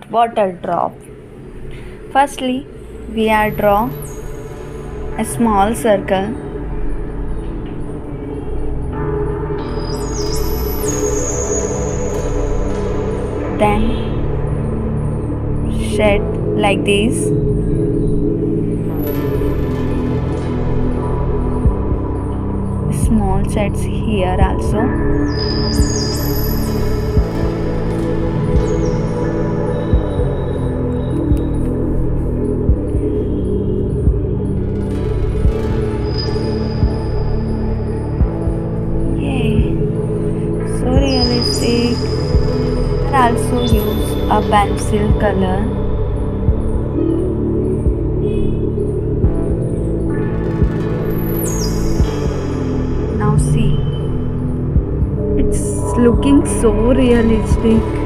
water drop. Firstly, we are draw a small circle. Then shed like this. Small sheds here also. Yay, so realistic. I also use a pencil color. Now see, it's looking so realistic.